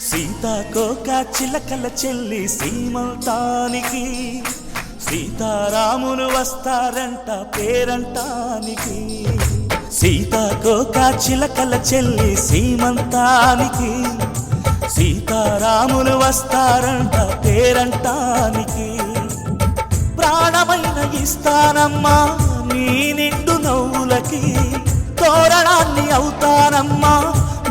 సీతాకోక చిలకల చెల్లి సీమంతానికి సీతారాములు వస్తారంట పేరంటానికి. సీతాకోక చిలకల చెల్లి సీమంతానికి సీతారాములు వస్తారంట పేరంటానికి. ప్రాణమైన ఇస్తానమ్మా నీ నిండు నవ్వులకి, తోరణాన్ని అవుతానమ్మా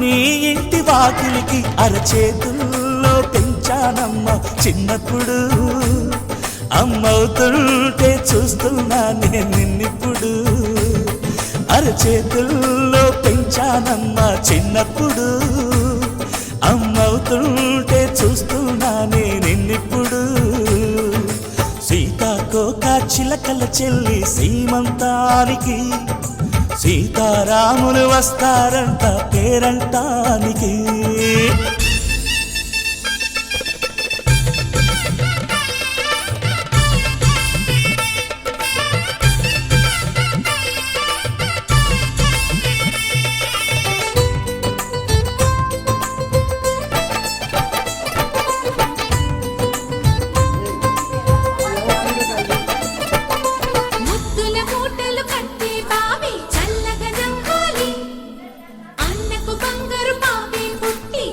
నీ ఇంటి వాకిలికి. అరచేతుల్లో పెంచానమ్మా చిన్నప్పుడు, అమ్మవుతుంటే చూస్తున్నా నేను నిన్నిప్పుడు. అరచేతుల్లో పెంచానమ్మా చిన్నప్పుడు, అమ్మవుతుంటే చూస్తున్నా నేను నిన్నిప్పుడు. సీతాకోక చిలకల చెల్లి సీమంతానికి సీతారాములు వస్తారంట పేరంటానికి. అన్నకు బంగారు పాపే పుట్టి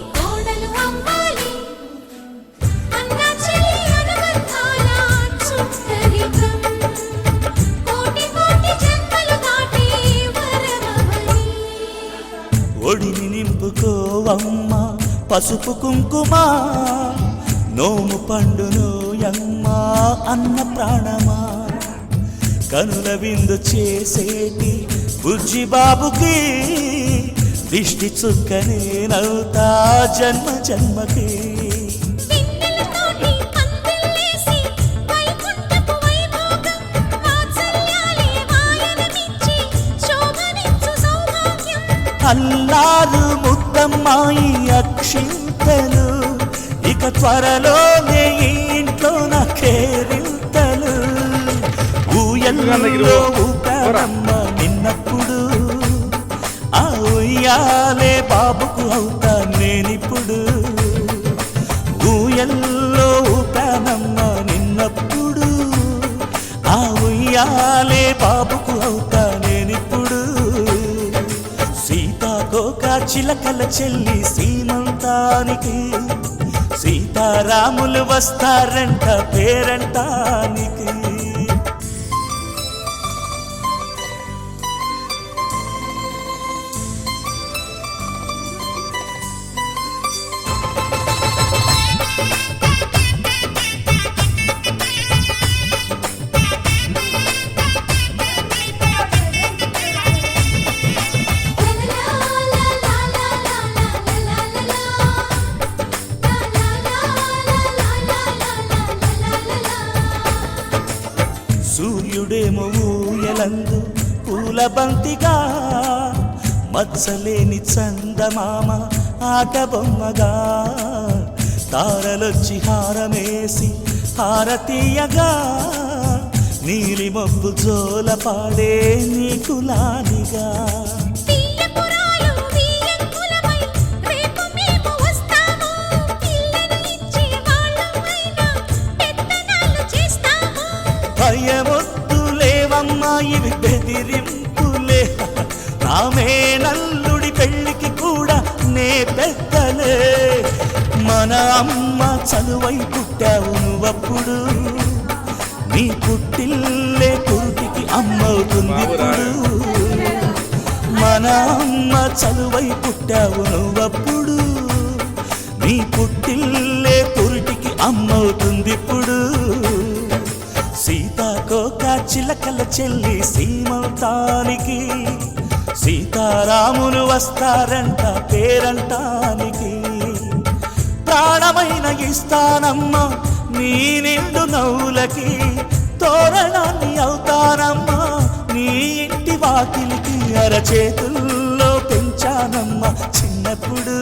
పసుపు కుంకుమ నోము పండును యమ్మ అన్న ప్రాణమా కనుల విందు చేసేటి బుజ్జి బాబుకి దిష్టి చుక్కనేనవుతా జన్మ జన్మకి అల్లారు ముద్దమ్మాయి అక్షింతలు ఇక త్వరలోనే ఇంట్లో నా కేరింతలు ఊయల్లో ఊపానమ్మ నిన్నప్పుడు ఆ ఉయ్యాలే బాబుకు అవుతా నేనిప్పుడు ఊయల్లో ఊపానమ్మ నిన్నప్పుడు ఆ ఉయ్యాలే బాబుకు అవుతా నేనిప్పుడు సీతాకోక చిలకల చెల్లి సీమంతానికి సీతారాములు వస్తారంట పేరంటానికి సూర్యుడేమో ఊయలందు పూల బంతిగా మచ్చలేని చందమామ ఆట బొమ్మగా తారలొచ్చి హారమేసి హారతీయగా నీలి మబ్బు జోల పాడే నీకులానిగా భయమొద్దులేవమ్మా ఇవి బెదిరింపులే నామే నల్లుడి పెళ్ళికి కూడా నే పెద్దలే మన అమ్మ చదువై పుట్టావు నువ్వప్పుడు నీ పుట్టిల్లే పురుటికి అమ్మవుతుంది ఇప్పుడు మన అమ్మ చదువై పుట్టావు నువ్వప్పుడు నీ పుట్టిల్లే పురుటికి అమ్మవుతుంది ఇప్పుడు సీతాకోక చిలకల చెల్లి సీమంతానికి సీతారాములు వస్తారంట పేరంటానికి ప్రాణమైన ఇస్తానమ్మా నీ నిండు నవ్వులకి తోరణాన్ని అవుతానమ్మా నీ ఇంటి వాకిలికి అరచేతుల్లో పెంచానమ్మా చిన్నప్పుడు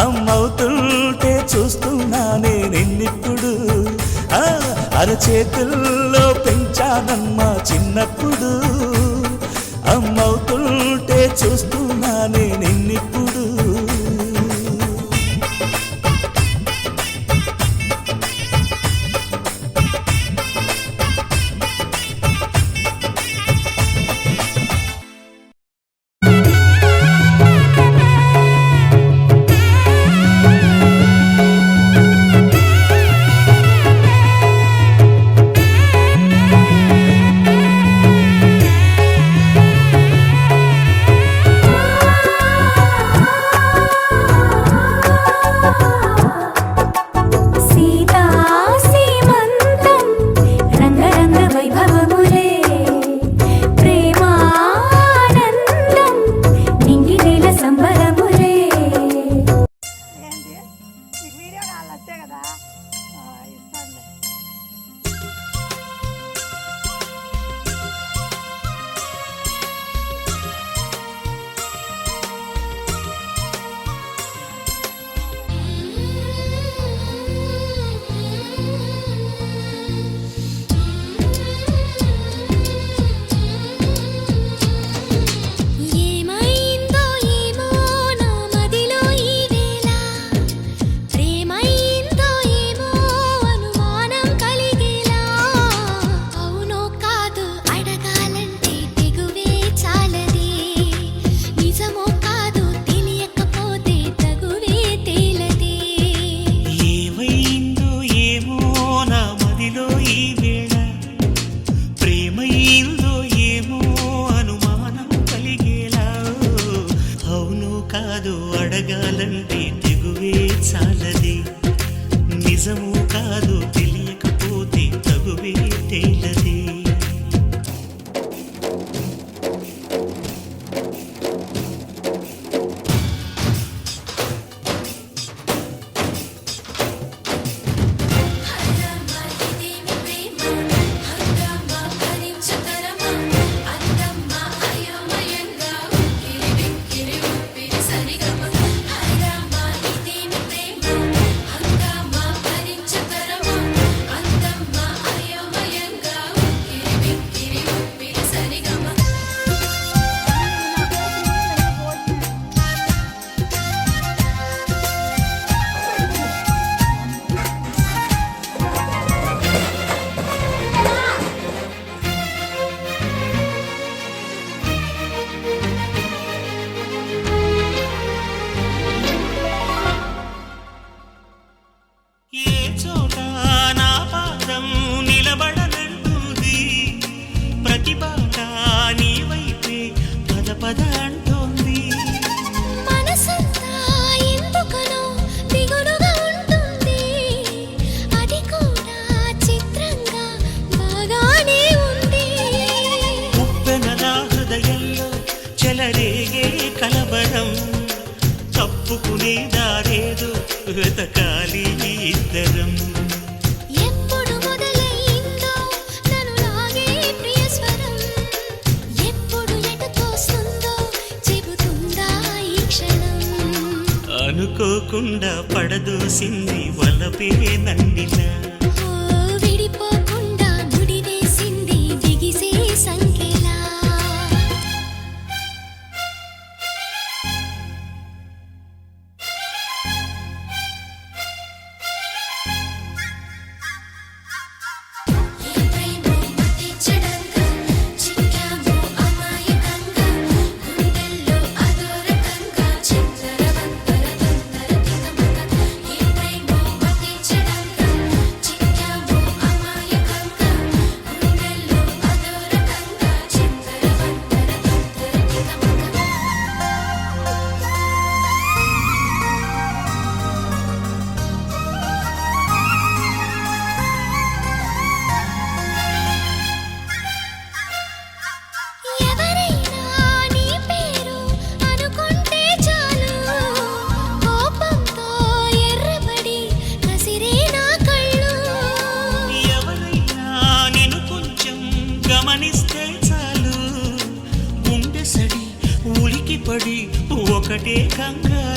అమ్మవుతుంటే చూస్తున్నానే నిన్నిప్పుడు అరచేతుల్లో పెంచానమ్మా చిన్నప్పుడు అమ్మవుతుంటే చూస్తున్నానే నిన్నిప్పుడు ఒప్పుకునే దారేదో వెతకాలి ఇద్దరం. ఎప్పుడు మొదలైందో నన్ను లాగే ప్రియ స్వరం, ఎప్పుడు ఎటు తోస్తుందో చెబుతుందా ఈ క్షణం. అనుకోకుండా పడదోసింది వలపే నన్నిలా, ఓ విడిపోకుండా ముడివేసింది బిగిసే సంకెలా. ఈ ప్రేమో మతించడంగా చిక్కాము అమాయకంగా, గుండెల్లో అదోరకంగా చిందరవందర తొందర తికమక. ఈ ప్రేమో మతించడంగా చిక్కాము అమాయకంగా, గుండెల్లో అదోరకంగా చిందరవందర తొందర తికమక. ఎవరైనా నీ పేరు అనుకుంటే చాలు, కోపంతో ఎర్రబడి కసిరే నా కళ్ళు. ఎవరైనా నిన్ను కొంచెం గమనిస్తే చాలు, గుండె సడి ఉలికి పడి ఒకటే కంగారు.